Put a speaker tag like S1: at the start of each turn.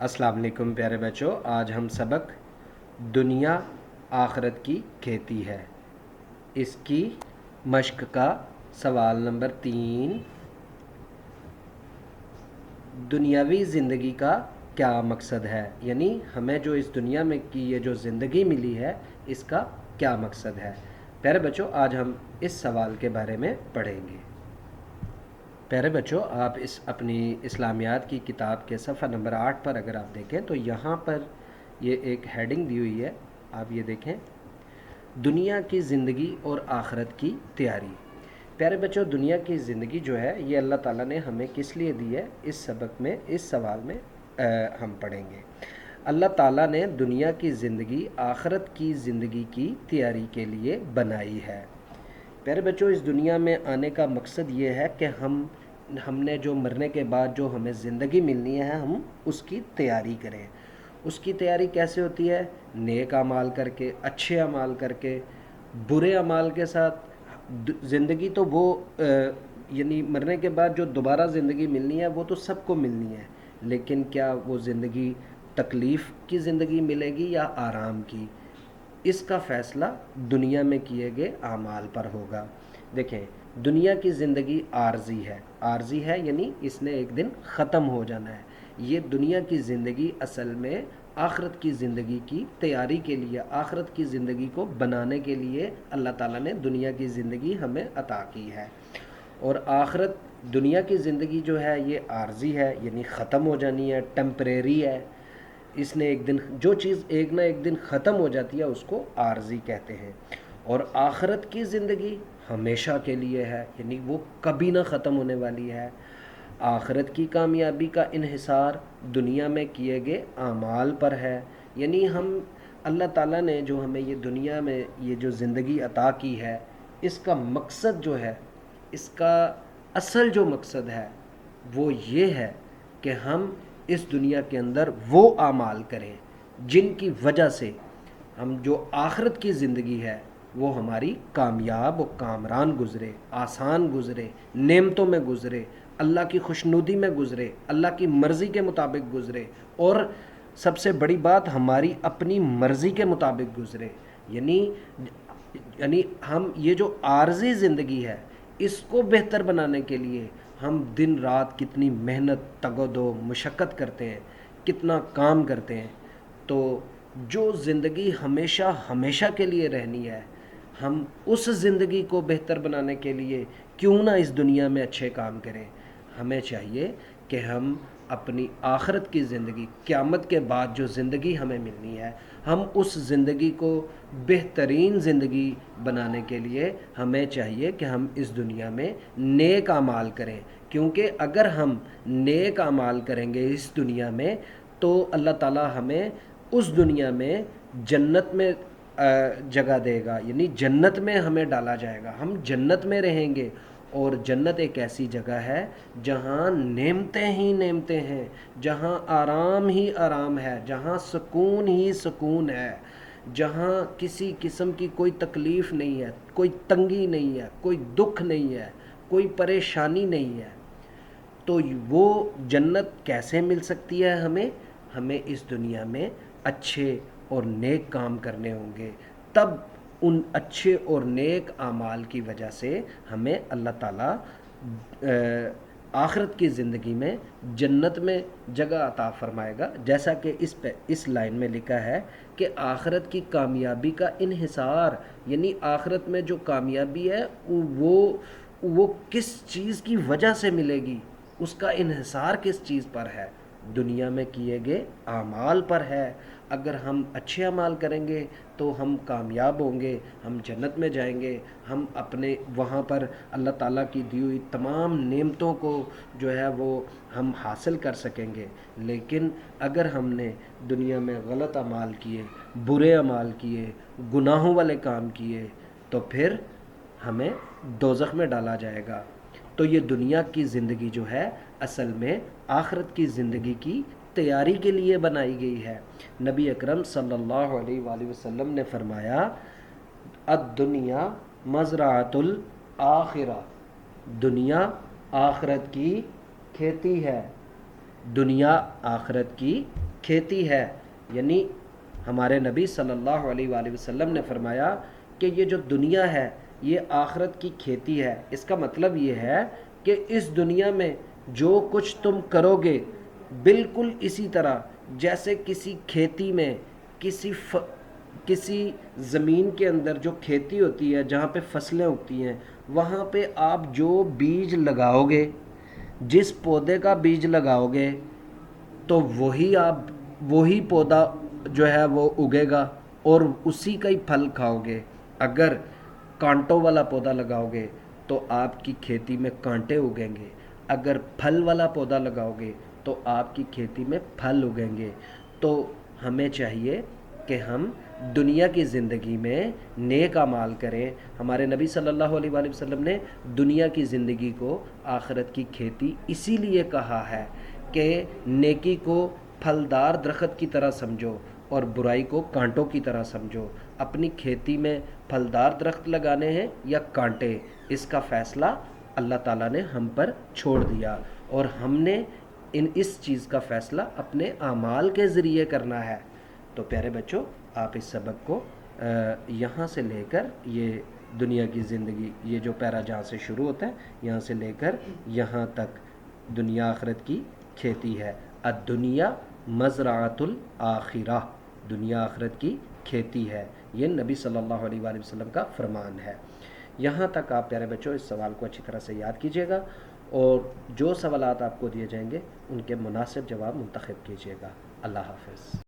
S1: السلام علیکم پیارے بچوں، آج ہم سبق دنیا آخرت کی کھیتی ہے اس کی مشق کا سوال نمبر 3، دنیاوی زندگی کا کیا مقصد ہے، یعنی ہمیں جو اس دنیا میں کی یہ جو زندگی ملی ہے اس کا کیا مقصد ہے۔ پیارے بچوں، آج ہم اس سوال کے بارے میں پڑھیں گے۔ پیارے بچوں، آپ اپنی اسلامیات کی کتاب کے صفحہ نمبر 8 پر اگر آپ دیکھیں تو یہاں پر یہ ایک ہیڈنگ دی ہوئی ہے، آپ یہ دیکھیں، دنیا کی زندگی اور آخرت کی تیاری۔ پیارے بچوں، دنیا کی زندگی جو ہے یہ اللہ تعالیٰ نے ہمیں کس لیے دی ہے، اس سبق میں، اس سوال میں ہم پڑھیں گے۔ اللہ تعالیٰ نے دنیا کی زندگی آخرت کی زندگی کی تیاری کے لیے بنائی ہے۔ پیارے بچوں، اس دنیا میں آنے کا مقصد یہ ہے کہ ہم نے جو مرنے کے بعد جو ہمیں زندگی ملنی ہے ہم اس کی تیاری کریں۔ اس کی تیاری کیسے ہوتی ہے؟ نیک اعمال کر کے، اچھے اعمال کر کے، برے اعمال کے ساتھ۔ زندگی تو وہ یعنی مرنے کے بعد جو دوبارہ زندگی ملنی ہے وہ تو سب کو ملنی ہے، لیکن کیا وہ زندگی تکلیف کی زندگی ملے گی یا آرام کی، اس کا فیصلہ دنیا میں کیے گئے اعمال پر ہوگا۔ دیکھیں، دنیا کی زندگی عارضی ہے یعنی اس نے ایک دن ختم ہو جانا ہے۔ یہ دنیا کی زندگی اصل میں آخرت کی زندگی کی تیاری کے لیے، آخرت کی زندگی کو بنانے کے لیے اللہ تعالیٰ نے دنیا کی زندگی ہمیں عطا کی ہے۔ اور آخرت دنیا کی زندگی جو ہے یہ عارضی ہے یعنی ختم ہو جانی ہے، ٹیمپریری ہے۔ اس نے ایک دن، جو چیز ایک نہ ایک دن ختم ہو جاتی ہے اس کو عارضی کہتے ہیں۔ اور آخرت کی زندگی ہمیشہ کے لیے ہے، یعنی وہ کبھی نہ ختم ہونے والی ہے۔ آخرت کی کامیابی کا انحصار دنیا میں کیے گئے اعمال پر ہے، یعنی اللہ تعالیٰ نے جو ہمیں یہ دنیا میں یہ جو زندگی عطا کی ہے، اس کا مقصد جو ہے، اس کا اصل جو مقصد ہے وہ یہ ہے کہ ہم اس دنیا کے اندر وہ اعمال کریں جن کی وجہ سے ہم جو آخرت کی زندگی ہے وہ ہماری کامیاب و کامران گزرے، آسان گزرے، نعمتوں میں گزرے، اللہ کی خوشنودی میں گزرے، اللہ کی مرضی کے مطابق گزرے، اور سب سے بڑی بات ہماری اپنی مرضی کے مطابق گزرے۔ یعنی ہم یہ جو عارضی زندگی ہے اس کو بہتر بنانے کے لیے ہم دن رات کتنی محنت، تگ و دو، مشقت کرتے ہیں، کتنا کام کرتے ہیں۔ تو جو زندگی ہمیشہ کے لیے رہنی ہے، ہم اس زندگی کو بہتر بنانے کے لیے کیوں نہ اس دنیا میں اچھے کام کریں۔ ہمیں چاہیے کہ ہم اپنی آخرت کی زندگی، قیامت کے بعد جو زندگی ہمیں ملنی ہے، ہم اس زندگی کو بہترین زندگی بنانے کے لیے ہمیں چاہیے کہ ہم اس دنیا میں نیک اعمال کریں، کیونکہ اگر ہم نیک اعمال کریں گے اس دنیا میں تو اللہ تعالیٰ ہمیں اس دنیا میں جنت میں جگہ دے گا، یعنی جنت میں ہمیں ڈالا جائے گا، ہم جنت میں رہیں گے۔ اور جنت ایک ایسی جگہ ہے جہاں نعمتیں ہی نعمتیں ہیں، جہاں آرام ہی آرام ہے، جہاں سکون ہی سکون ہے، جہاں کسی قسم کی کوئی تکلیف نہیں ہے، کوئی تنگی نہیں ہے، کوئی دکھ نہیں ہے، کوئی پریشانی نہیں ہے۔ تو وہ جنت کیسے مل سکتی ہے ہمیں اس دنیا میں اچھے اور نیک کام کرنے ہوں گے، تب ان اچھے اور نیک اعمال کی وجہ سے ہمیں اللہ تعالیٰ آخرت کی زندگی میں جنت میں جگہ عطا فرمائے گا، جیسا کہ اس لائن میں لکھا ہے کہ آخرت کی کامیابی کا انحصار، یعنی آخرت میں جو کامیابی ہے وہ کس چیز کی وجہ سے ملے گی، اس کا انحصار کس چیز پر ہے؟ دنیا میں کیے گئے اعمال پر ہے۔ اگر ہم اچھے اعمال کریں گے تو ہم کامیاب ہوں گے، ہم جنت میں جائیں گے، ہم اپنے وہاں پر اللہ تعالیٰ کی دی ہوئی تمام نعمتوں کو جو ہے وہ ہم حاصل کر سکیں گے۔ لیکن اگر ہم نے دنیا میں غلط اعمال کیے، برے اعمال کیے، گناہوں والے کام کیے، تو پھر ہمیں دوزخ میں ڈالا جائے گا۔ تو یہ دنیا کی زندگی جو ہے اصل میں آخرت کی زندگی کی تیاری کے لیے بنائی گئی ہے۔ نبی اکرم صلی اللہ علیہ وآلہ وسلم نے فرمایا، الدنیا مزرعۃ الآخرہ، دنیا آخرت کی کھیتی ہے، دنیا آخرت کی کھیتی ہے، یعنی ہمارے نبی صلی اللہ علیہ وآلہ وسلم نے فرمایا کہ یہ جو دنیا ہے یہ آخرت کی کھیتی ہے۔ اس کا مطلب یہ ہے کہ اس دنیا میں جو کچھ تم کرو گے بالکل اسی طرح جیسے کسی کھیتی میں کسی زمین کے اندر جو کھیتی ہوتی ہے جہاں پہ فصلیں اگتی ہیں، وہاں پہ آپ جو بیج لگاؤ گے، جس پودے کا بیج لگاؤ گے تو وہی پودا جو ہے وہ اگے گا اور اسی کا ہی پھل کھاؤ گے۔ اگر کانٹوں والا پودا لگاؤ گے تو آپ کی کھیتی میں کانٹے اگیں گے، اگر پھل والا پودا لگاؤ گے تو آپ کی کھیتی میں پھل اگیں گے۔ تو ہمیں چاہیے کہ ہم دنیا کی زندگی میں نیک اعمال کریں۔ ہمارے نبی صلی اللہ علیہ وآلہ وسلم نے دنیا کی زندگی کو آخرت کی کھیتی اسی لیے کہا ہے کہ نیکی کو پھلدار درخت کی طرح سمجھو اور برائی کو کانٹوں کی طرح سمجھو۔ اپنی کھیتی میں پھلدار درخت لگانے ہیں یا کانٹے، اس کا فیصلہ اللہ تعالیٰ نے ہم پر چھوڑ دیا، اور ہم نے اس چیز کا فیصلہ اپنے اعمال کے ذریعے کرنا ہے۔ تو پیارے بچوں، آپ اس سبق کو یہاں سے لے کر، یہ دنیا کی زندگی، یہ جو پیرا جہاں سے شروع ہوتا ہے یہاں سے لے کر یہاں تک دنیا آخرت کی کھیتی ہے۔ الدنیا مزرعۃ الآخرہ، دنیا آخرت کی کھیتی ہے، یہ نبی صلی اللہ علیہ وآلہ وسلم کا فرمان ہے۔ یہاں تک آپ پیارے بچوں اس سوال کو اچھی طرح سے یاد کیجیے گا، اور جو سوالات آپ کو دیے جائیں گے ان کے مناسب جواب منتخب کیجیے گا۔ اللہ حافظ۔